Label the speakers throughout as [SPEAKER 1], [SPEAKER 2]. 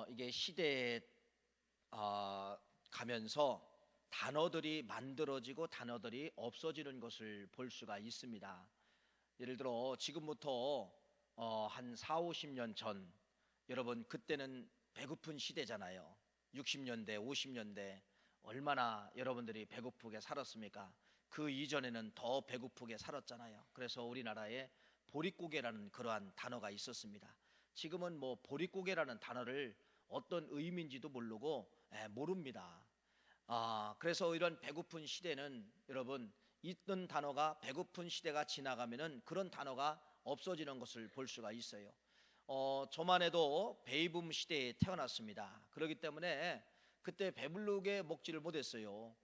[SPEAKER 1] 이게 시대에 가면서 단어들이 만들어지고 단어들이 없어지는 것을 볼 수가 있습니다. 예를 들어 지금부터 한 4, 50년 전, 여러분 그때는 배고픈 시대잖아요. 60년대, 50년대 얼마나 여러분들이 배고프게 살았습니까? 그 이전에는 더 배고프게 살았잖아요. 그래서 우리나라에 보릿고개라는 그러한 단어가 있었습니다. 지금은 뭐 보릿고개라는 단어를 어떤 의미인지도 모르고 모릅니다. 그래서 이런 배고픈 시대는 여러분, 있던 단어가 배고픈 시대가 지나가면은 그런 단어가 없어지는 것을 볼 수가 있어요. 저만 해도 베이붐 시대에 태어났습니다. 그렇기 때문에 그때 배부르게 먹지를 못했어요.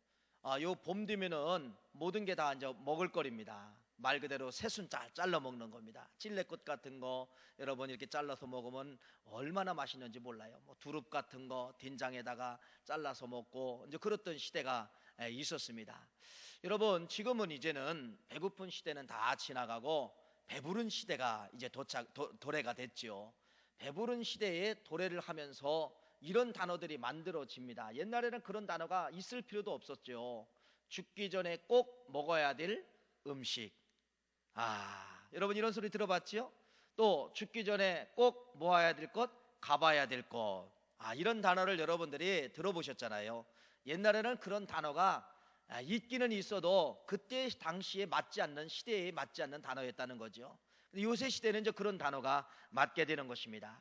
[SPEAKER 1] 요 봄 되면은 모든 게 다 이제 먹을거리입니다. 말 그대로 새순 잘라 먹는 겁니다. 찔레꽃 같은 거 여러분 이렇게 잘라서 먹으면 얼마나 맛있는지 몰라요. 뭐 두릅 같은 거 된장에다가 잘라서 먹고 이제 그랬던 시대가 있었습니다. 여러분 지금은 이제는 배고픈 시대는 다 지나가고 배부른 시대가 이제 도래가 됐죠. 배부른 시대에 도래를 하면서 이런 단어들이 만들어집니다. 옛날에는 그런 단어가 있을 필요도 없었죠. 죽기 전에 꼭 먹어야 될 음식. 여러분 이런 소리 들어봤지요? 또 죽기 전에 꼭 모아야 될 것, 가봐야 될 것. 이런 단어를 여러분들이 들어보셨잖아요. 옛날에는 그런 단어가 있기는 있어도 그때 당시에 맞지 않는, 시대에 맞지 않는 단어였다는 거죠. 근데 요새 시대는 이제 그런 단어가 맞게 되는 것입니다.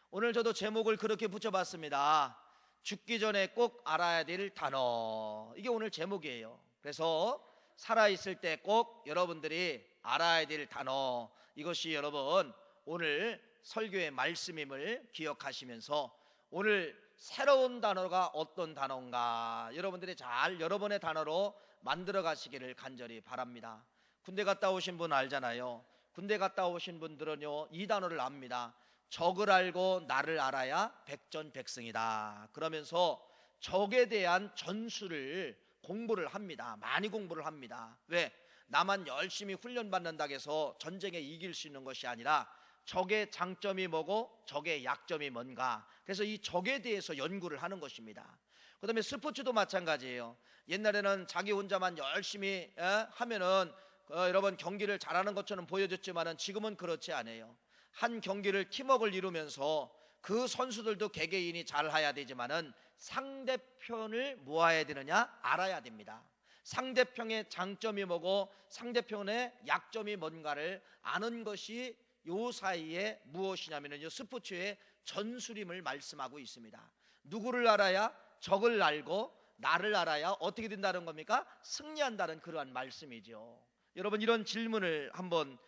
[SPEAKER 1] 오늘 저도 제목을 그렇게 붙여봤습니다. 죽기 전에 꼭 알아야 될 단어. 이게 오늘 제목이에요. 그래서 살아있을 때 꼭 여러분들이 알아야 될 단어, 이것이 여러분 오늘 설교의 말씀임을 기억하시면서 오늘 새로운 단어가 어떤 단어인가 여러분들이 잘 여러분의 단어로 만들어 가시기를 간절히 바랍니다. 군대 갔다 오신 분 알잖아요. 군대 갔다 오신 분들은요 이 단어를 압니다. 적을 알고 나를 알아야 백전백승이다. 그러면서 적에 대한 전술을 공부를 합니다. 많이 공부를 합니다. 왜? 나만 열심히 훈련받는다고 해서 전쟁에 이길 수 있는 것이 아니라 적의 장점이 뭐고 적의 약점이 뭔가, 그래서 이 적에 대해서 연구를 하는 것입니다. 그 다음에 스포츠도 마찬가지예요. 옛날에는 자기 혼자만 열심히 하면은 여러분 경기를 잘하는 것처럼 보여줬지만은 지금은 그렇지 않아요. 한 경기를 팀워크를 이루면서 그 선수들도 개개인이 잘해야 되지만은 상대편을 모아야 되느냐 알아야 됩니다. 상대편의 장점이 뭐고 상대편의 약점이 뭔가를 아는 것이 요 사이에 무엇이냐면요 스포츠의 전술임을 말씀하고 있습니다. 누구를 알아야? 적을 알고 나를 알아야 어떻게 된다는 겁니까? 승리한다는 그러한 말씀이죠. 여러분 이런 질문을 한번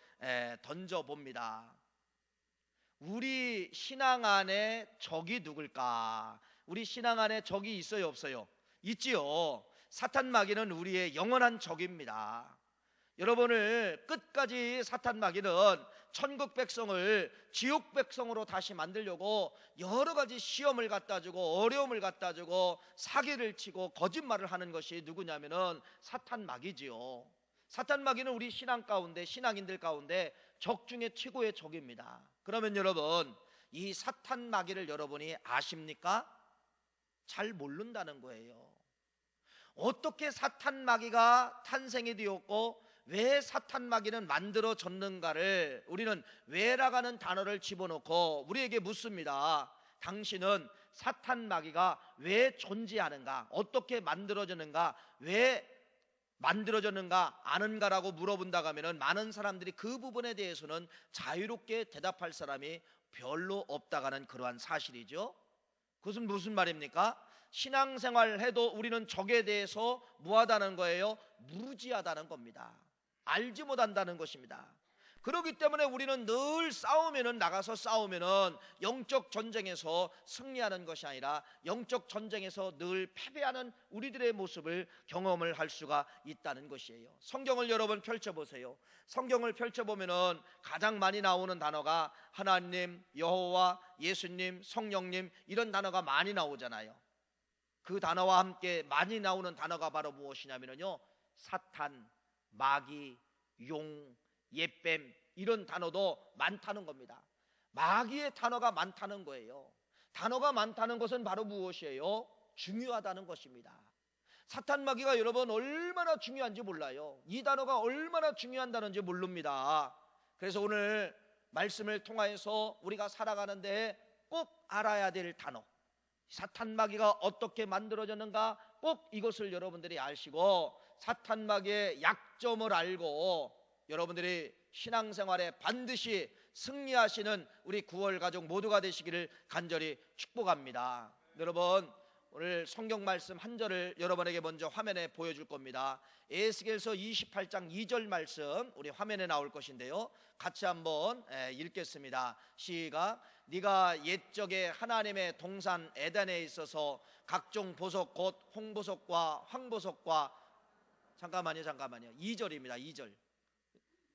[SPEAKER 1] 던져봅니다. 우리 신앙 안에 적이 누굴까? 우리 신앙 안에 적이 있어요 없어요? 있지요. 사탄 마귀는 우리의 영원한 적입니다. 여러분을 끝까지 사탄 마귀는 천국 백성을 지옥 백성으로 다시 만들려고 여러 가지 시험을 갖다 주고 어려움을 갖다 주고 사기를 치고 거짓말을 하는 것이 누구냐면은 사탄 마귀지요. 사탄 마귀는 우리 신앙 가운데, 신앙인들 가운데 적 중에 최고의 적입니다. 그러면 여러분 이 사탄 마귀를 여러분이 아십니까? 잘 모른다는 거예요. 어떻게 사탄 마귀가 탄생이 되었고 왜 사탄 마귀는 만들어졌는가를 우리는 왜라가는 단어를 집어넣고 우리에게 묻습니다. 당신은 사탄 마귀가 왜 존재하는가, 어떻게 만들어졌는가, 왜 만들어졌는가 아는가라고 물어본다고 하면 많은 사람들이 그 부분에 대해서는 자유롭게 대답할 사람이 별로 없다가는 그러한 사실이죠. 그것은 무슨 말입니까? 신앙생활 해도 우리는 적에 대해서 무하다는 거예요? 무지하다는 겁니다. 알지 못한다는 것입니다. 그렇기 때문에 우리는 늘 나가서 싸우면은 영적 전쟁에서 승리하는 것이 아니라 영적 전쟁에서 늘 패배하는 우리들의 모습을 경험을 할 수가 있다는 것이에요. 성경을 여러분 펼쳐보세요. 성경을 펼쳐보면은 가장 많이 나오는 단어가 하나님, 여호와, 예수님, 성령님 이런 단어가 많이 나오잖아요. 그 단어와 함께 많이 나오는 단어가 바로 무엇이냐면요 사탄, 마귀, 용, 옛뱀 이런 단어도 많다는 겁니다. 마귀의 단어가 많다는 거예요. 단어가 많다는 것은 바로 무엇이에요? 중요하다는 것입니다. 사탄 마귀가 여러분 얼마나 중요한지 몰라요. 이 단어가 얼마나 중요한 단어인지 모릅니다. 그래서 오늘 말씀을 통하여서 우리가 살아가는데 꼭 알아야 될 단어, 사탄 마귀가 어떻게 만들어졌는가 꼭 이것을 여러분들이 아시고 사탄 마귀의 약점을 알고 여러분들이 신앙생활에 반드시 승리하시는 우리 9월 가족 모두가 되시기를 간절히 축복합니다. 여러분, 오늘 성경 말씀 한 절을 여러분에게 먼저 화면에 보여줄 겁니다. 에스겔서 28장 2절 말씀 우리 화면에 나올 것인데요, 같이 한번 읽겠습니다. 시작. 네가 옛적에 하나님의 동산 에덴에 있어서 각종 보석 곧 홍보석과 황보석과 잠깐만요 2절입니다. 2절.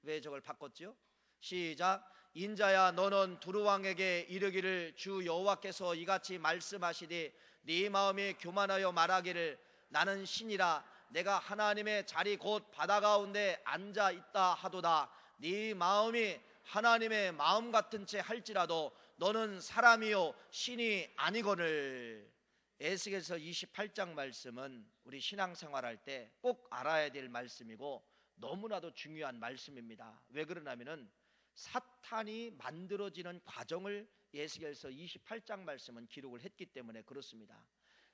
[SPEAKER 1] 왜 저걸 바꿨죠? 시작. 인자야, 너는 두루왕에게 이르기를 주 여호와께서 이같이 말씀하시되 네 마음이 교만하여 말하기를 나는 신이라 내가 하나님의 자리 곧 바다 가운데 앉아 있다 하도다. 네 마음이 하나님의 마음 같은 채 할지라도 너는 사람이요 신이 아니거늘. 에스겔서 28장 말씀은 우리 신앙생활할 때 꼭 알아야 될 말씀이고 너무나도 중요한 말씀입니다. 왜 그러냐면은 사탄이 만들어지는 과정을 에스겔서 28장 말씀은 기록을 했기 때문에 그렇습니다.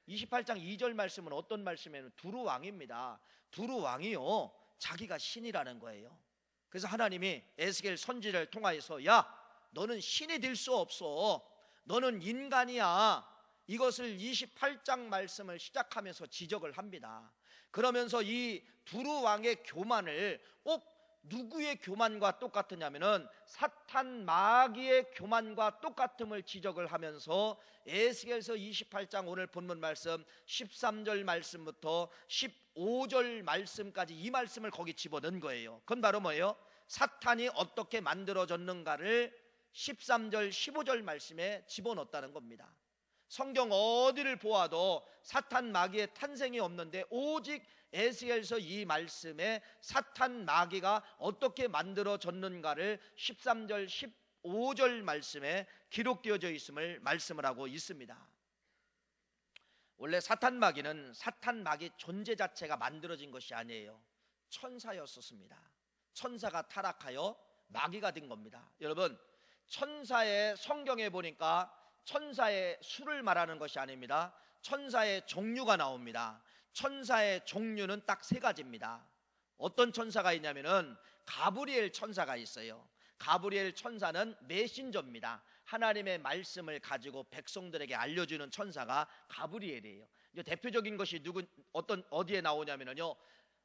[SPEAKER 1] 28장 2절 말씀은 어떤 말씀이냐면 두루왕입니다. 두루왕이요 자기가 신이라는 거예요. 그래서 하나님이 에스겔 선지자를 통하여서 야, 너는 신이 될 수 없어, 너는 인간이야, 이것을 28장 말씀을 시작하면서 지적을 합니다. 그러면서 이 두루왕의 교만을 꼭 누구의 교만과 똑같으냐면은 사탄 마귀의 교만과 똑같음을 지적을 하면서 에스겔서 28장 오늘 본문 말씀 13절 말씀부터 15절 말씀까지 이 말씀을 거기 집어넣은 거예요. 그건 바로 뭐예요? 사탄이 어떻게 만들어졌는가를 13절 15절 말씀에 집어넣었다는 겁니다. 성경 어디를 보아도 사탄 마귀의 탄생이 없는데 오직 에스겔서 이 말씀에 사탄 마귀가 어떻게 만들어졌는가를 13절 15절 말씀에 기록되어져 있음을 말씀을 하고 있습니다. 원래 사탄 마귀는 사탄 마귀 존재 자체가 만들어진 것이 아니에요. 천사였었습니다. 천사가 타락하여 마귀가 된 겁니다. 여러분, 천사의 성경에 보니까 천사의 수를 말하는 것이 아닙니다. 천사의 종류가 나옵니다. 천사의 종류는 딱 세 가지입니다. 어떤 천사가 있냐면은 가브리엘 천사가 있어요. 가브리엘 천사는 메신저입니다. 하나님의 말씀을 가지고 백성들에게 알려주는 천사가 가브리엘이에요. 대표적인 것이 어디에 나오냐면요,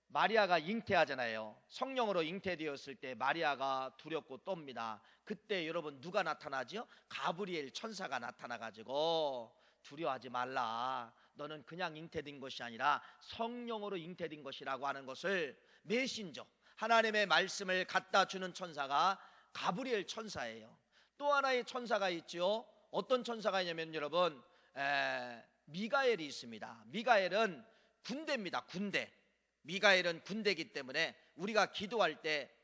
[SPEAKER 1] 마리아가 잉태하잖아요. 성령으로 잉태되었을 때 마리아가 두렵고 떱니다. 그때 여러분 누가 나타나죠? 가브리엘 천사가 나타나가지고 두려워하지 말라, 너는 그냥 잉태된 것이 아니라 성령으로 잉태된 것이라고 하는 것을 메신저, 하나님의 말씀을 갖다 주는 천사가 가브리엘 천사예요. 또 하나의 천사가 있죠. 어떤 천사가 있냐면 여러분 미가엘이 있습니다. 미가엘은 군대입니다. 군대. 미가엘은 군대이기 때문에 우리가 기도할 때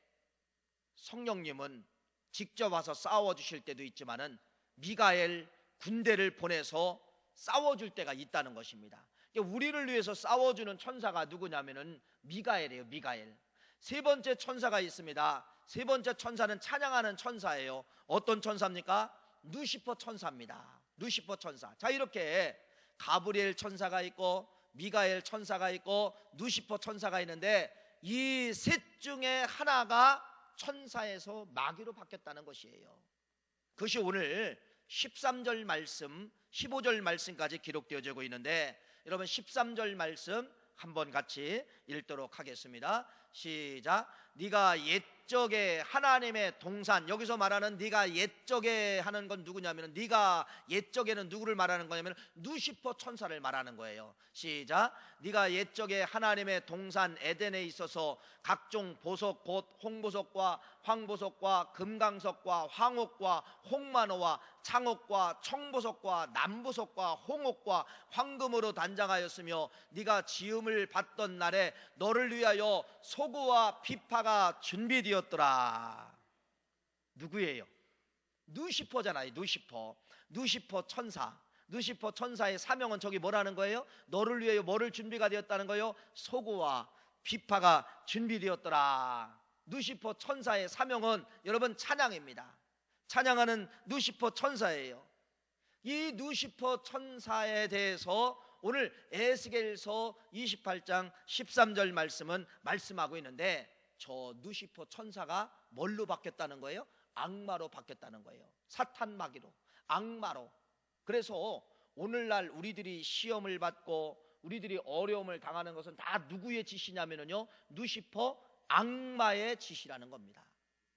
[SPEAKER 1] 성령님은 직접 와서 싸워주실 때도 있지만은 미가엘 군대를 보내서 싸워줄 때가 있다는 것입니다. 우리를 위해서 싸워주는 천사가 누구냐면은 미가엘이에요. 미가엘. 세 번째 천사가 있습니다. 세 번째 천사는 찬양하는 천사예요. 어떤 천사입니까? 누시퍼 천사입니다. 누시퍼 천사. 자, 이렇게 가브리엘 천사가 있고 미가엘 천사가 있고 누시퍼 천사가 있는데 이 셋 중에 하나가 천사에서 마귀로 바뀌었다는 것이에요. 그것이 오늘 13절 말씀 15절 말씀까지 기록되어지고 있는데 여러분 13절 말씀 한번 같이 읽도록 하겠습니다. 시작. 네가 옛적에 하나님의 동산, 여기서 말하는 네가 옛적에 하는 건 누구냐면 네가 옛적에는 누구를 말하는 거냐면 누시퍼 천사를 말하는 거예요. 시작. 네가 옛적에 하나님의 동산 에덴에 있어서 각종 보석 곧 홍보석과 황보석과 금강석과 황옥과 홍만호와 창옥과 청보석과 남보석과 홍옥과 황금으로 단장하였으며 네가 지음을 받던 날에 너를 위하여 소구와 비파가 준비되었더라. 누구예요? 누시퍼잖아요. 누시퍼 천사. 누시퍼 천사의 사명은 저기 뭐라는 거예요? 너를 위해 뭐를 준비가 되었다는 거예요? 소고와 비파가 준비되었더라. 누시퍼 천사의 사명은 여러분 찬양입니다. 찬양하는 누시퍼 천사예요. 이 누시퍼 천사에 대해서 오늘 에스겔서 28장 13절 말씀은 말씀하고 있는데, 저 누시퍼 천사가 뭘로 바뀌었다는 거예요? 악마로 바뀌었다는 거예요. 사탄 마귀로, 악마로. 그래서 오늘날 우리들이 시험을 받고 우리들이 어려움을 당하는 것은 다 누구의 짓이냐면요, 누시퍼 악마의 짓이라는 겁니다.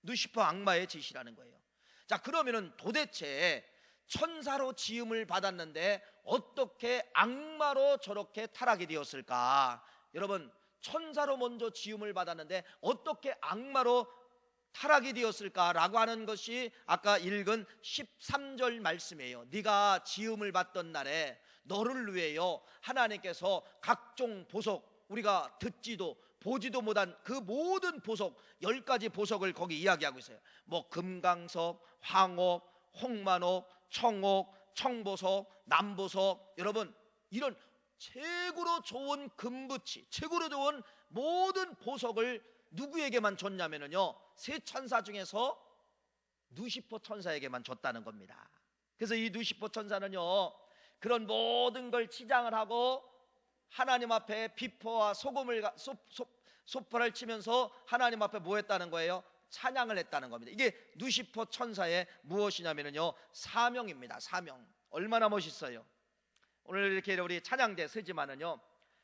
[SPEAKER 1] 누시퍼 악마의 짓이라는 거예요. 자, 그러면은 도대체 천사로 지음을 받았는데 어떻게 악마로 저렇게 타락이 되었을까? 여러분, 천사로 먼저 지음을 받았는데 어떻게 악마로 타락이 되었을까라고 하는 것이 아까 읽은 13절 말씀이에요. 네가 지음을 받던 날에 너를 위하여 하나님께서 각종 보석, 우리가 듣지도 보지도 못한 그 모든 보석, 10가지 보석을 거기 이야기하고 있어요. 뭐 금강석, 황옥, 홍만옥, 청옥, 청보석, 남보석, 여러분 이런 최고로 좋은 금붙이, 최고로 좋은 모든 보석을 누구에게만 줬냐면요, 세 천사 중에서 누시퍼 천사에게만 줬다는 겁니다. 그래서 이 누시퍼 천사는요, 그런 모든 걸 치장을 하고 하나님 앞에 비포와 소포를 치면서 하나님 앞에 뭐 했다는 거예요? 찬양을 했다는 겁니다. 이게 누시퍼 천사의 무엇이냐면요, 사명입니다. 사명. 얼마나 멋있어요. 오늘 이렇게 우리 찬양대 쓰지만은요,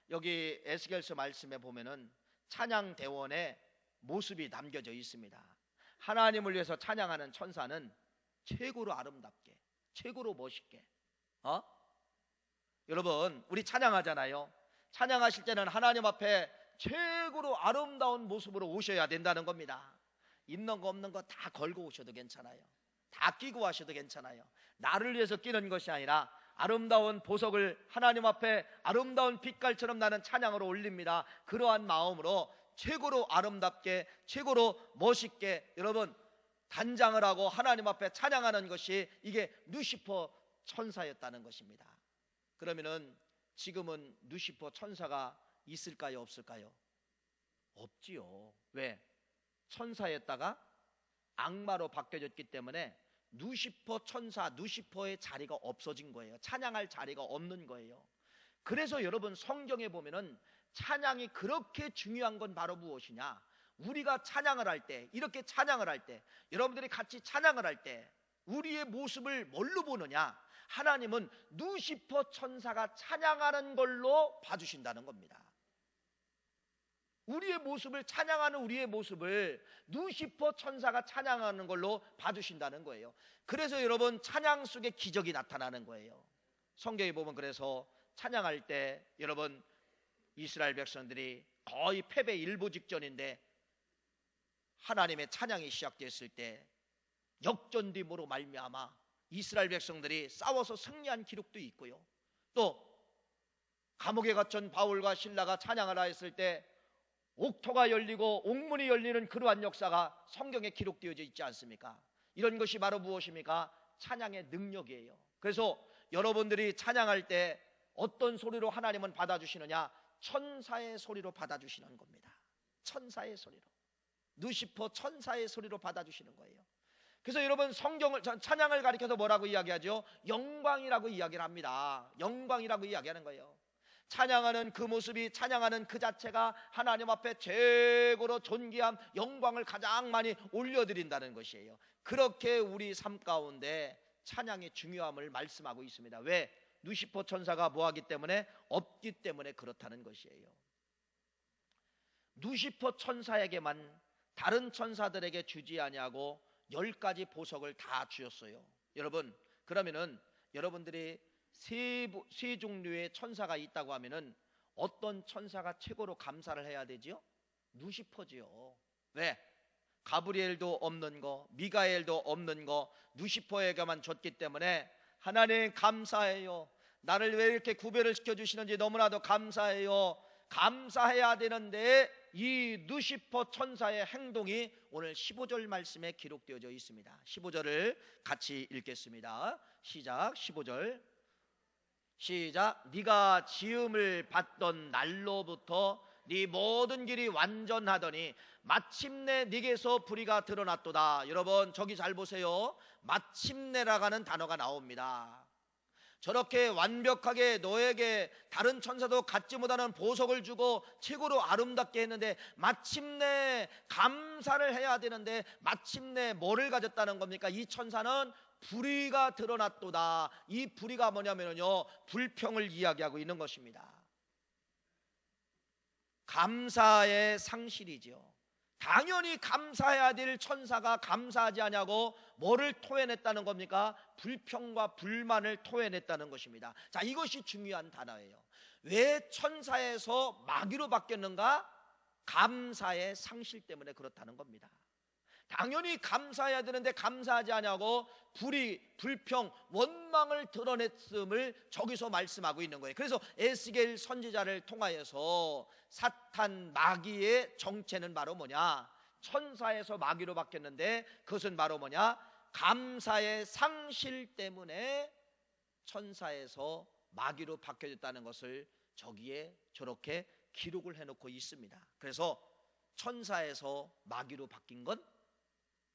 [SPEAKER 1] 여기 에스겔서 말씀에 보면은 찬양대원의 모습이 남겨져 있습니다. 하나님을 위해서 찬양하는 천사는 최고로 아름답게, 최고로 멋있게, 여러분 우리 찬양하잖아요. 찬양하실 때는 하나님 앞에 최고로 아름다운 모습으로 오셔야 된다는 겁니다. 있는 거 없는 거 다 걸고 오셔도 괜찮아요. 다 끼고 하셔도 괜찮아요. 나를 위해서 끼는 것이 아니라 아름다운 보석을 하나님 앞에 아름다운 빛깔처럼 나는 찬양으로 올립니다. 그러한 마음으로 최고로 아름답게, 최고로 멋있게 여러분 단장을 하고 하나님 앞에 찬양하는 것이 이게 누시퍼 천사였다는 것입니다. 그러면은 지금은 누시퍼 천사가 있을까요, 없을까요? 없지요. 왜? 천사였다가 악마로 바뀌어졌기 때문에 누시퍼 천사, 누시퍼의 자리가 없어진 거예요. 찬양할 자리가 없는 거예요. 그래서 여러분 성경에 보면은 찬양이 그렇게 중요한 건 바로 무엇이냐? 우리가 찬양을 할 때, 이렇게 찬양을 할 때, 여러분들이 같이 찬양을 할 때 우리의 모습을 뭘로 보느냐? 하나님은 누시퍼 천사가 찬양하는 걸로 봐주신다는 겁니다. 우리의 모습을, 찬양하는 우리의 모습을 누시퍼 천사가 찬양하는 걸로 봐주신다는 거예요. 그래서 여러분 찬양 속에 기적이 나타나는 거예요. 성경에 보면 그래서 찬양할 때 여러분 이스라엘 백성들이 거의 패배 일보 직전인데 하나님의 찬양이 시작됐을 때 역전됨으로 말미암아 이스라엘 백성들이 싸워서 승리한 기록도 있고요, 또 감옥에 갇힌 바울과 실라가 찬양을 하였을 때 옥토가 열리고 옥문이 열리는 그러한 역사가 성경에 기록되어져 있지 않습니까? 이런 것이 바로 무엇입니까? 찬양의 능력이에요. 그래서 여러분들이 찬양할 때 어떤 소리로 하나님은 받아주시느냐? 천사의 소리로 받아주시는 겁니다. 천사의 소리로, 누시퍼 천사의 소리로 받아주시는 거예요. 그래서 여러분 성경을, 찬양을 가리켜서 뭐라고 이야기하죠? 영광이라고 이야기를 합니다. 영광이라고 이야기하는 거예요. 찬양하는 그 모습이, 찬양하는 그 자체가 하나님 앞에 최고로 존귀함, 영광을 가장 많이 올려드린다는 것이에요. 그렇게 우리 삶 가운데 찬양의 중요함을 말씀하고 있습니다. 왜? 누시퍼 천사가 뭐하기 때문에? 없기 때문에 그렇다는 것이에요. 누시퍼 천사에게만 다른 천사들에게 주지 아니하고 10가지 보석을 다 주었어요. 여러분, 그러면은 여러분들이 세 종류의 천사가 있다고 하면은 어떤 천사가 최고로 감사를 해야 되지요? 누시퍼지요. 왜? 가브리엘도 없는 거, 미가엘도 없는 거 누시퍼에게만 줬기 때문에 하나님 감사해요. 나를 왜 이렇게 구별을 시켜주시는지 너무나도 감사해요. 감사해야 되는데 이 누시퍼 천사의 행동이 오늘 15절 말씀에 기록되어져 있습니다. 15절을 같이 읽겠습니다. 시작. 15절. 시작. 네가 지음을 받던 날로부터 네 모든 길이 완전하더니 마침내 네게서 불의가 드러났도다. 여러분 저기 잘 보세요. 마침내라고 하는 단어가 나옵니다. 저렇게 완벽하게 너에게 다른 천사도 갖지 못하는 보석을 주고 최고로 아름답게 했는데 마침내 감사를 해야 되는데 마침내 뭐를 가졌다는 겁니까? 이 천사는 불의가 드러났도다. 이 불의가 뭐냐면요, 불평을 이야기하고 있는 것입니다. 감사의 상실이죠. 당연히 감사해야 될 천사가 감사하지 않냐고 뭐를 토해냈다는 겁니까? 불평과 불만을 토해냈다는 것입니다. 자, 이것이 중요한 단어예요. 왜 천사에서 마귀로 바뀌었는가? 감사의 상실 때문에 그렇다는 겁니다. 당연히 감사해야 되는데 감사하지 않냐고 불의, 불평, 원망을 드러냈음을 저기서 말씀하고 있는 거예요. 그래서 에스겔 선지자를 통하여서 사탄 마귀의 정체는 바로 뭐냐? 천사에서 마귀로 바뀌었는데 그것은 바로 뭐냐? 감사의 상실 때문에 천사에서 마귀로 바뀌어졌다는 것을 저기에 저렇게 기록을 해놓고 있습니다. 그래서 천사에서 마귀로 바뀐 건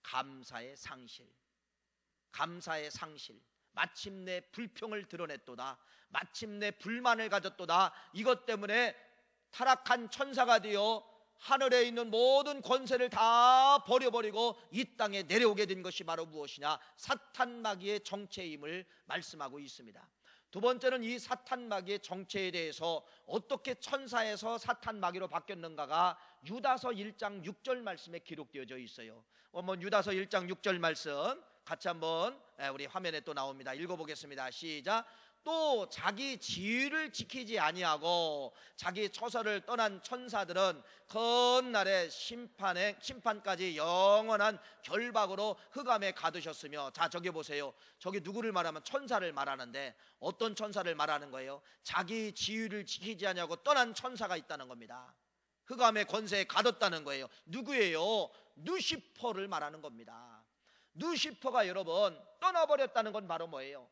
[SPEAKER 1] 감사의 상실, 감사의 상실. 마침내 불평을 드러냈도다. 마침내 불만을 가졌도다. 이것 때문에 타락한 천사가 되어 하늘에 있는 모든 권세를 다 버려버리고 이 땅에 내려오게 된 것이 바로 무엇이냐? 사탄 마귀의 정체임을 말씀하고 있습니다. 두 번째는 이 사탄 마귀의 정체에 대해서 어떻게 천사에서 사탄 마귀로 바뀌었는가가 유다서 1장 6절 말씀에 기록되어져 있어요. 유다서 1장 6절 말씀 같이 한번 우리 화면에 또 나옵니다. 읽어보겠습니다. 시작. 또 자기 지위를 지키지 아니하고 자기 처소를 떠난 천사들은 건날의 심판까지 영원한 결박으로 흑암에 가두셨으며. 자, 저기 보세요. 저기 누구를 말하면 천사를 말하는데 어떤 천사를 말하는 거예요? 자기 지위를 지키지 아니하고 떠난 천사가 있다는 겁니다. 흑암의 권세에 가뒀다는 거예요. 누구예요? 누시퍼를 말하는 겁니다. 누시퍼가 여러분 떠나버렸다는 건 바로 뭐예요?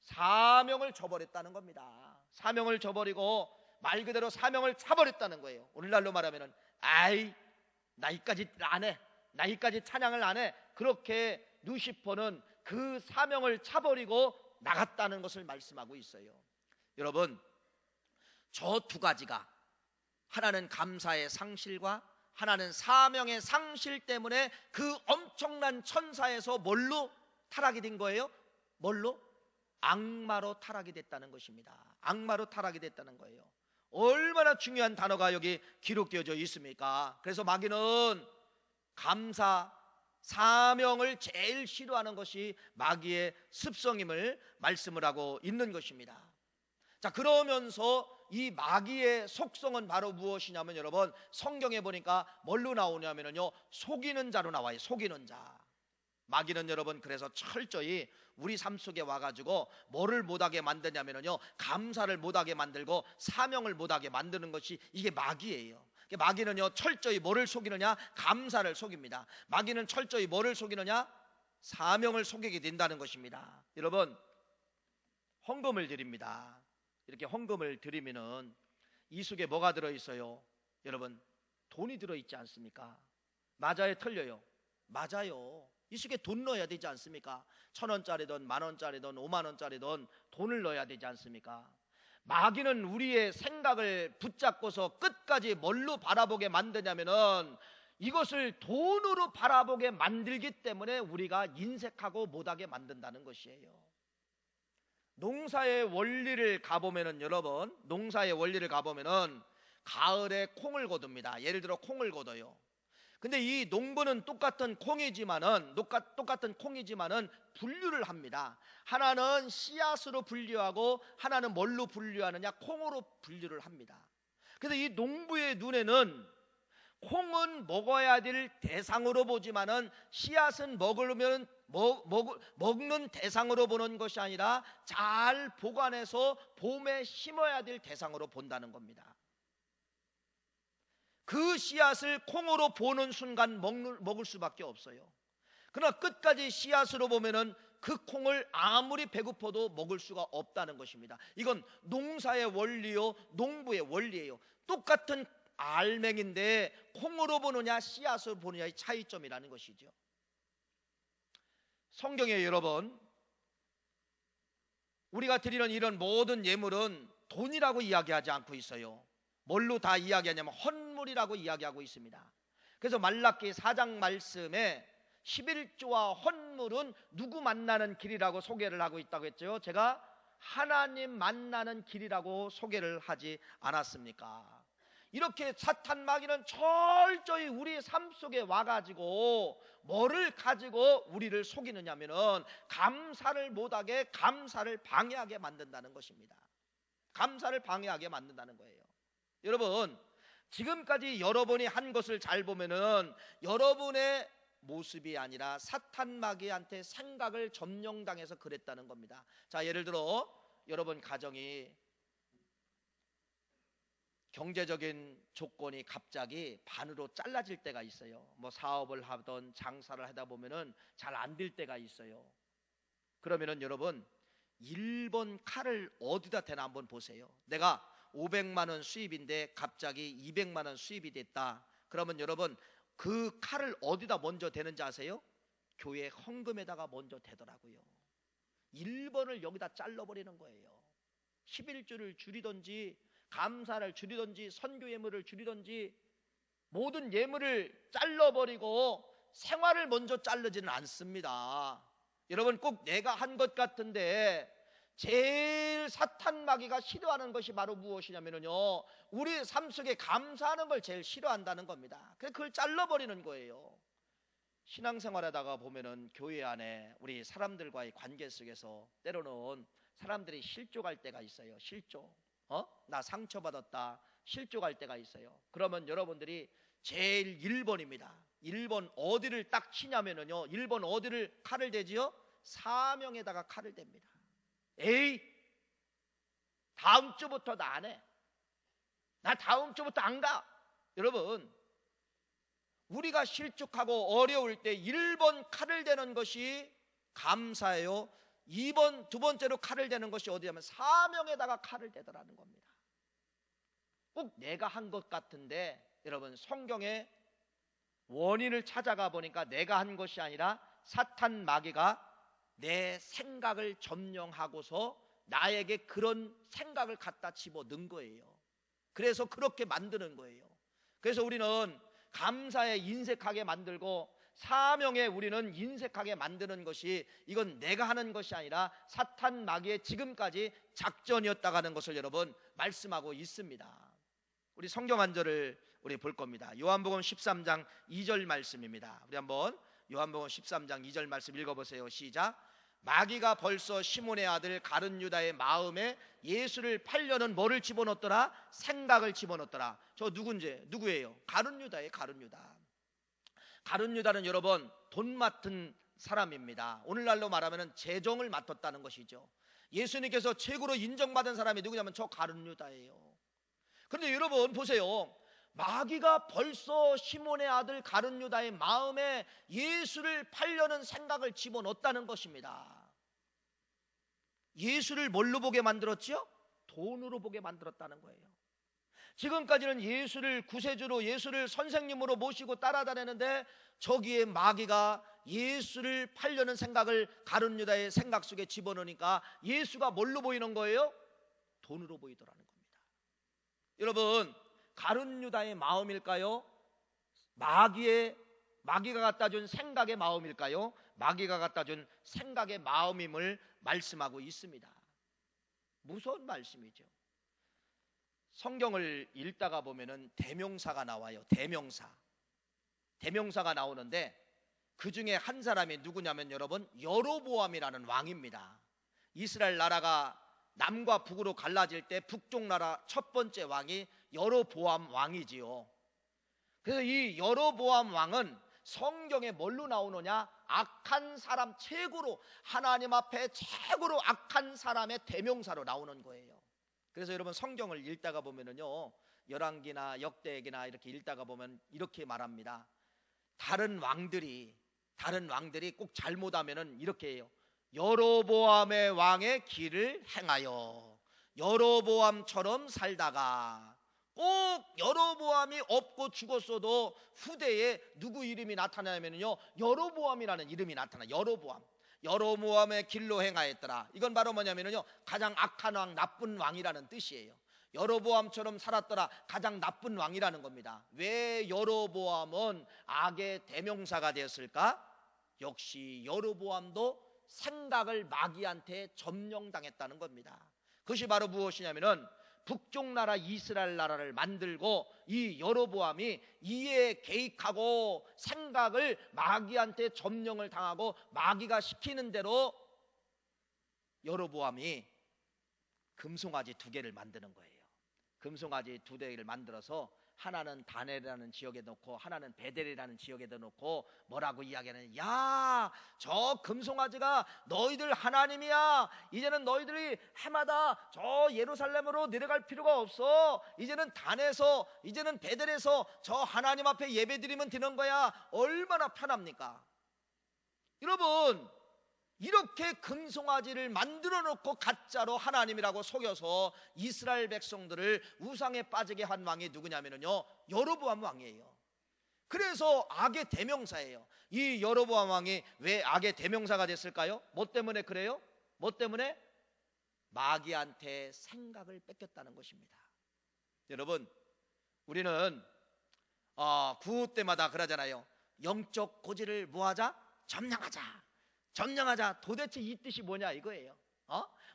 [SPEAKER 1] 사명을 저버렸다는 겁니다. 사명을 저버리고 말 그대로 사명을 차버렸다는 거예요. 오늘날로 말하면은 나이까지 안 해, 나이까지 찬양을 안 해. 그렇게 누시퍼는 그 사명을 차버리고 나갔다는 것을 말씀하고 있어요. 여러분, 저 두 가지가, 하나는 감사의 상실과 하나는 사명의 상실 때문에 그 엄청난 천사에서 뭘로 타락이 된 거예요? 뭘로? 악마로 타락이 됐다는 것입니다. 악마로 타락이 됐다는 거예요. 얼마나 중요한 단어가 여기 기록되어져 있습니까? 그래서 마귀는 감사, 사명을 제일 싫어하는 것이 마귀의 습성임을 말씀을 하고 있는 것입니다. 자, 그러면서 이 마귀의 속성은 바로 무엇이냐면 여러분, 성경에 보니까 뭘로 나오냐면요, 속이는 자로 나와요. 속이는 자. 마귀는 여러분 그래서 철저히 우리 삶 속에 와가지고 뭐를 못하게 만드냐면요, 감사를 못하게 만들고 사명을 못하게 만드는 것이 이게 마귀예요. 마귀는요 철저히 뭐를 속이느냐? 감사를 속입니다. 마귀는 철저히 뭐를 속이느냐? 사명을 속이게 된다는 것입니다. 여러분, 헌금을 드립니다. 이렇게 헌금을 드리면은 이 속에 뭐가 들어있어요? 여러분, 돈이 들어있지 않습니까? 맞아요, 틀려요? 맞아요. 이 속에 돈 넣어야 되지 않습니까? 1,000원짜리든 10,000원짜리든 50,000원짜리든 돈을 넣어야 되지 않습니까? 마귀는 우리의 생각을 붙잡고서 끝까지 뭘로 바라보게 만드냐면은 이것을 돈으로 바라보게 만들기 때문에 우리가 인색하고 못하게 만든다는 것이에요. 농사의 원리를 가보면은 여러분, 농사의 원리를 가보면은 가을에 콩을 거둡니다. 예를 들어 콩을 거둬요. 근데 이 농부는 똑같은 콩이지만은 분류를 합니다. 하나는 씨앗으로 분류하고 하나는 뭘로 분류하느냐? 콩으로 분류를 합니다. 그래서 이 농부의 눈에는 콩은 먹어야 될 대상으로 보지만은 씨앗은 먹는 대상으로 보는 것이 아니라 잘 보관해서 봄에 심어야 될 대상으로 본다는 겁니다. 그 씨앗을 콩으로 보는 순간 먹을 수밖에 없어요. 그러나 끝까지 씨앗으로 보면은 그 콩을 아무리 배고파도 먹을 수가 없다는 것입니다. 이건 농사의 원리요, 농부의 원리예요. 똑같은 알맹인데 콩으로 보느냐 씨앗으로 보느냐의 차이점이라는 것이죠. 성경에 여러분, 우리가 드리는 이런 모든 예물은 돈이라고 이야기하지 않고 있어요. 뭘로 다 이야기하냐면 헌물이라고 이야기하고 있습니다. 그래서 말라기 4장 말씀에 11조와 헌물은 누구 만나는 길이라고 소개를 하고 있다고 했죠. 제가 하나님 만나는 길이라고 소개를 하지 않았습니까? 이렇게 사탄 마귀는 철저히 우리 삶 속에 와가지고 뭐를 가지고 우리를 속이느냐면은 감사를 못하게, 감사를 방해하게 만든다는 것입니다. 감사를 방해하게 만든다는 거예요. 여러분, 지금까지 여러분이 한 것을 잘 보면은 여러분의 모습이 아니라 사탄 마귀한테 생각을 점령당해서 그랬다는 겁니다. 자, 예를 들어 여러분 가정이 경제적인 조건이 갑자기 반으로 잘라질 때가 있어요. 뭐 사업을 하던 장사를 하다 보면은 잘 안 될 때가 있어요. 그러면은 여러분 1번 칼을 어디다 대나 한번 보세요. 내가 500만 원 수입인데 갑자기 200만 원 수입이 됐다. 그러면 여러분 그 칼을 어디다 먼저 대는지 아세요? 교회 헌금에다가 먼저 대더라고요. 1번을 여기다 잘라버리는 거예요. 11조를 줄이든지 감사를 줄이든지 선교 예물을 줄이든지 모든 예물을 잘라버리고 생활을 먼저 자르지는 않습니다. 여러분 꼭 내가 한 것 같은데 제일 사탄 마귀가 싫어하는 것이 바로 무엇이냐면요, 우리 삶 속에 감사하는 걸 제일 싫어한다는 겁니다. 그래서 그걸 잘라버리는 거예요. 신앙생활하다가 보면은 교회 안에 우리 사람들과의 관계 속에서 때로는 사람들이 실족할 때가 있어요. 실족. 나 상처받았다. 실족할 때가 있어요. 그러면 여러분들이 제일 1번입니다. 1번 어디를 딱 치냐면은요, 1번 어디를 칼을 대지요? 사명에다가 칼을 댑니다. 에이, 다음 주부터 나 안 해. 나 다음 주부터 안 가. 여러분, 우리가 실족하고 어려울 때 1번 칼을 대는 것이 감사예요. 2번, 두 번째로 칼을 대는 것이 어디냐면 사명에다가 칼을 대더라는 겁니다. 꼭 내가 한 것 같은데 여러분 성경의 원인을 찾아가 보니까 내가 한 것이 아니라 사탄 마귀가 내 생각을 점령하고서 나에게 그런 생각을 갖다 집어넣은 거예요. 그래서 그렇게 만드는 거예요. 그래서 우리는 감사에 인색하게 만들고 사명에 우리는 인색하게 만드는 것이, 이건 내가 하는 것이 아니라 사탄 마귀의 지금까지 작전이었다고 하는 것을 여러분 말씀하고 있습니다. 우리 성경 한 절을 우리 볼 겁니다. 요한복음 13장 2절 말씀입니다. 우리 한번 요한복음 13장 2절 말씀 읽어보세요. 시작. 마귀가 벌써 시몬의 아들 가룟 유다의 마음에 예수를 팔려는 뭐를 집어넣었더라? 생각을 집어넣었더라. 저 누구예요? 가룟 유다예요. 가룟 유다. 가룟 유다는 여러분 돈 맡은 사람입니다. 오늘날로 말하면 재정을 맡았다는 것이죠. 예수님께서 최고로 인정받은 사람이 누구냐면 저 가룟 유다예요. 그런데 여러분 보세요. 마귀가 벌써 시몬의 아들 가룟 유다의 마음에 예수를 팔려는 생각을 집어넣었다는 것입니다. 예수를 뭘로 보게 만들었지요? 돈으로 보게 만들었다는 거예요. 지금까지는 예수를 구세주로, 예수를 선생님으로 모시고 따라다니는데 저기에 마귀가 예수를 팔려는 생각을 가룟 유다의 생각 속에 집어넣으니까 예수가 뭘로 보이는 거예요? 돈으로 보이더라는 겁니다. 여러분, 가룟 유다의 마음일까요? 마귀가 갖다 준 생각의 마음일까요? 마귀가 갖다 준 생각의 마음임을 말씀하고 있습니다. 무서운 말씀이죠. 성경을 읽다가 보면은 대명사가 나와요. 대명사가 나오는데 그 중에 한 사람이 누구냐면 여러분 여로보암이라는 왕입니다. 이스라엘 나라가 남과 북으로 갈라질 때 북쪽 나라 첫 번째 왕이 여로보암 왕이지요. 그래서 이 여로보암 왕은 성경에 뭘로 나오느냐? 악한 사람, 최고로 하나님 앞에 최고로 악한 사람의 대명사로 나오는 거예요. 그래서 여러분 성경을 읽다가 보면은요, 열왕기나 역대기나 이렇게 읽다가 보면 이렇게 말합니다. 다른 왕들이 꼭 잘못하면은 이렇게 해요. 여로보암의 왕의 길을 행하여 여로보암처럼 살다가 꼭 여로보암이 없고 죽었어도 후대에 누구 이름이 나타나냐면요, 여로보암이라는 이름이 나타나. 여로보암의 길로 행하였더라. 이건 바로 뭐냐면요, 가장 악한 왕, 나쁜 왕이라는 뜻이에요. 여로보암처럼 살았더라, 가장 나쁜 왕이라는 겁니다. 왜 여로보암은 악의 대명사가 되었을까? 역시 여로보암도 생각을 마귀한테 점령당했다는 겁니다. 그것이 바로 무엇이냐면은 북쪽 나라 이스라엘 나라를 만들고 이 여로보암이 이에 개입하고 생각을 마귀한테 점령을 당하고 마귀가 시키는 대로 여로보암이 금송아지 2개를 만드는 거예요. 금송아지 2개를 만들어서 하나는 다넬이라는 지역에 놓고 하나는 베델이라는 지역에다 놓고 뭐라고 이야기하는, 야, 저 금송아지가 너희들 하나님이야. 이제는 너희들이 해마다 저 예루살렘으로 내려갈 필요가 없어. 이제는 단에서, 이제는 베델에서 저 하나님 앞에 예배드리면 되는 거야. 얼마나 편합니까? 여러분, 이렇게 금송아지를 만들어 놓고 가짜로 하나님이라고 속여서 이스라엘 백성들을 우상에 빠지게 한 왕이 누구냐면요, 여로보암 왕이에요. 그래서 악의 대명사예요. 이 여로보암 왕이 왜 악의 대명사가 됐을까요? 뭐 때문에 그래요? 뭐 때문에? 마귀한테 생각을 뺏겼다는 것입니다. 여러분, 우리는 구호 때마다 그러잖아요. 영적 고지를 뭐하자? 점령하자. 도대체 이 뜻이 뭐냐 이거예요.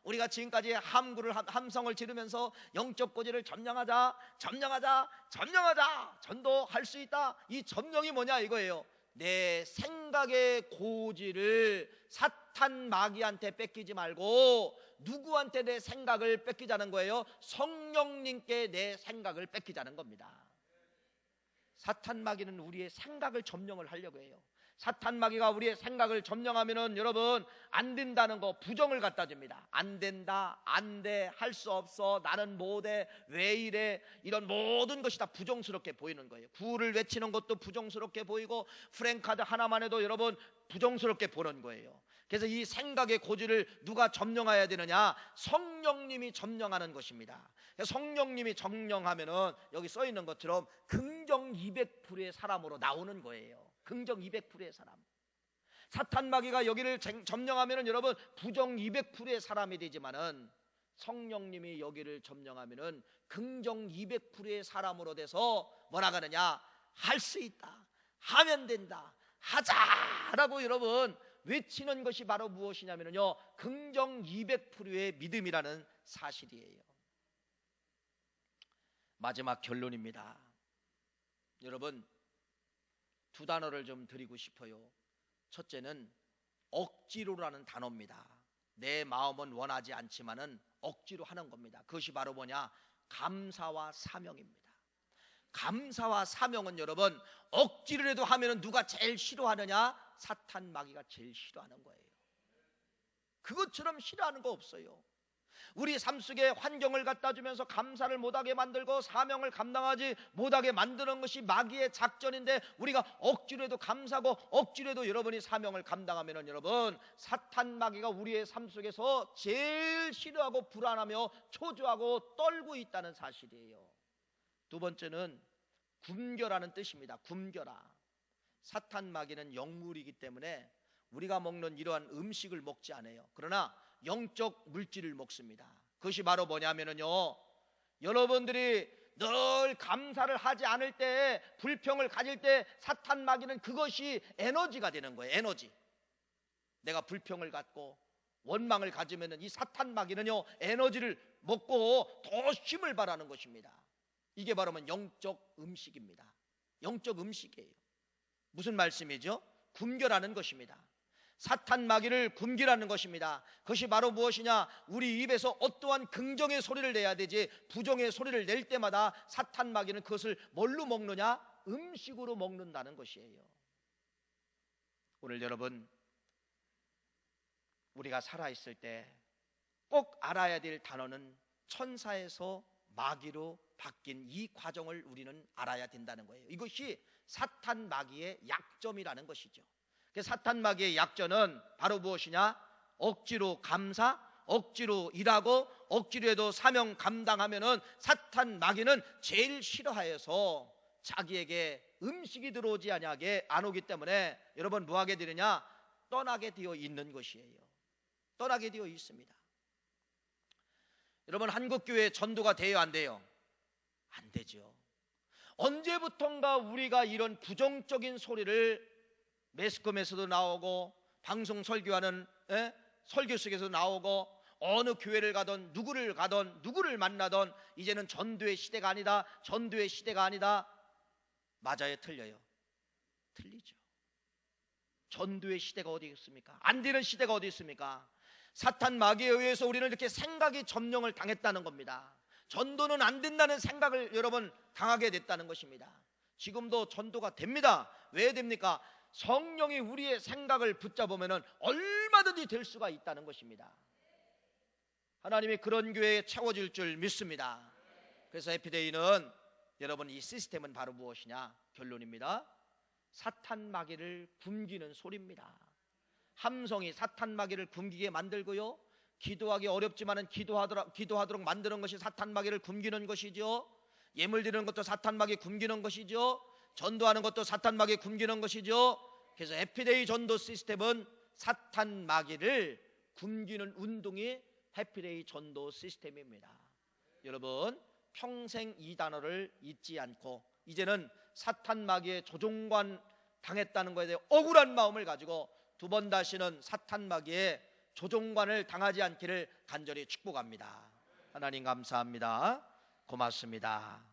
[SPEAKER 1] 우리가 지금까지 함성을 지르면서 영적 고지를 점령하자, 전도할 수 있다. 이 점령이 뭐냐 이거예요. 내 생각의 고지를 사탄 마귀한테 뺏기지 말고 누구한테 내 생각을 뺏기자는 거예요? 성령님께 내 생각을 뺏기자는 겁니다. 사탄 마귀는 우리의 생각을 점령을 하려고 해요. 사탄 마귀가 우리의 생각을 점령하면은 여러분, 안 된다는 거 부정을 갖다 줍니다. 안 된다, 안 돼, 할 수 없어, 나는 못해, 왜 이래, 이런 모든 것이 다 부정스럽게 보이는 거예요. 구호를 외치는 것도 부정스럽게 보이고 프랭카드 하나만 해도 여러분 부정스럽게 보는 거예요. 그래서 이 생각의 고지를 누가 점령해야 되느냐? 성령님이 점령하는 것입니다. 성령님이 점령하면은 여기 써 있는 것처럼 긍정 200%의 사람으로 나오는 거예요. 긍정 200%의 사람. 사탄 마귀가 여기를 점령하면은 여러분 부정 200%의 사람이 되지만은 성령님이 여기를 점령하면은 긍정 200%의 사람으로 돼서 뭐라 하느냐? 할 수 있다, 하면 된다, 하자라고 여러분 외치는 것이 바로 무엇이냐면요, 긍정 200%의 믿음이라는 사실이에요. 마지막 결론입니다. 여러분, 2 단어를 좀 드리고 싶어요. 첫째는 억지로라는 단어입니다. 내 마음은 원하지 않지만은 억지로 하는 겁니다. 그것이 바로 뭐냐? 감사와 사명입니다. 감사와 사명은 여러분 억지로라도 하면은 누가 제일 싫어하느냐? 사탄 마귀가 제일 싫어하는 거예요. 그것처럼 싫어하는 거 없어요. 우리 삶 속에 환경을 갖다 주면서 감사를 못하게 만들고 사명을 감당하지 못하게 만드는 것이 마귀의 작전인데, 우리가 억지로라도 감사하고 억지로라도 여러분이 사명을 감당하면은 여러분 사탄 마귀가 우리의 삶 속에서 제일 싫어하고 불안하며 초조하고 떨고 있다는 사실이에요. 2번째는 굶겨라는 뜻입니다. 굶겨라. 사탄 마귀는 영물이기 때문에 우리가 먹는 이러한 음식을 먹지 않아요. 그러나 영적 물질을 먹습니다. 그것이 바로 뭐냐면요, 여러분들이 늘 감사를 하지 않을 때, 불평을 가질 때 사탄 마귀는 그것이 에너지가 되는 거예요. 에너지. 내가 불평을 갖고 원망을 가지면은 이 사탄 마귀는요 에너지를 먹고 더 힘을 발하는 것입니다. 이게 바로 영적 음식입니다. 영적 음식이에요. 무슨 말씀이죠? 굶겨라는 것입니다. 사탄 마귀를 굶기라는 것입니다. 그것이 바로 무엇이냐? 우리 입에서 어떠한 긍정의 소리를 내야 되지 부정의 소리를 낼 때마다 사탄 마귀는 그것을 뭘로 먹느냐? 음식으로 먹는다는 것이에요. 오늘 여러분, 우리가 살아있을 때 꼭 알아야 될 단어는 천사에서 마귀로 바뀐 이 과정을 우리는 알아야 된다는 거예요. 이것이 사탄 마귀의 약점이라는 것이죠. 사탄 마귀의 약점은 바로 무엇이냐? 억지로 감사, 억지로 일하고 억지로 해도 사명 감당하면은 사탄 마귀는 제일 싫어해서 자기에게 음식이 들어오지 아니하게 안 오기 때문에 여러분 뭐 하게 되느냐? 떠나게 되어 있는 것이에요. 떠나게 되어 있습니다. 여러분 한국교회 전도가 돼요 안 돼요? 안 되죠. 언제부턴가 우리가 이런 부정적인 소리를 매스컴에서도 나오고 방송 설교하는 설교 속에서 나오고 어느 교회를 가던 누구를 가던 누구를 만나던 이제는 전도의 시대가 아니다, 전도의 시대가 아니다. 맞아요 틀려요? 틀리죠. 전도의 시대가 어디 있습니까? 안 되는 시대가 어디 있습니까? 사탄 마귀에 의해서 우리는 이렇게 생각이 점령을 당했다는 겁니다. 전도는 안 된다는 생각을 여러분 당하게 됐다는 것입니다. 지금도 전도가 됩니다. 왜 됩니까? 성령이 우리의 생각을 붙잡으면 얼마든지 될 수가 있다는 것입니다. 하나님이 그런 교회에 채워질 줄 믿습니다. 그래서 해피데이는 여러분 이 시스템은 바로 무엇이냐? 결론입니다. 사탄 마귀를 굶기는 소리입니다. 함성이 사탄 마귀를 굶기게 만들고요, 기도하기 어렵지만은 기도하도록 만드는 것이 사탄 마귀를 굶기는 것이죠. 예물 드리는 것도 사탄 마귀 굶기는 것이죠. 전도하는 것도 사탄 마귀 굶기는 것이죠. 그래서 해피데이 전도 시스템은 사탄 마귀를 굶기는 운동이 해피데이 전도 시스템입니다. 여러분 평생 이 단어를 잊지 않고 이제는 사탄 마귀의 조종관 당했다는 것에 대해 억울한 마음을 가지고 두 번 다시는 사탄 마귀의 조종관을 당하지 않기를 간절히 축복합니다. 하나님 감사합니다. 고맙습니다.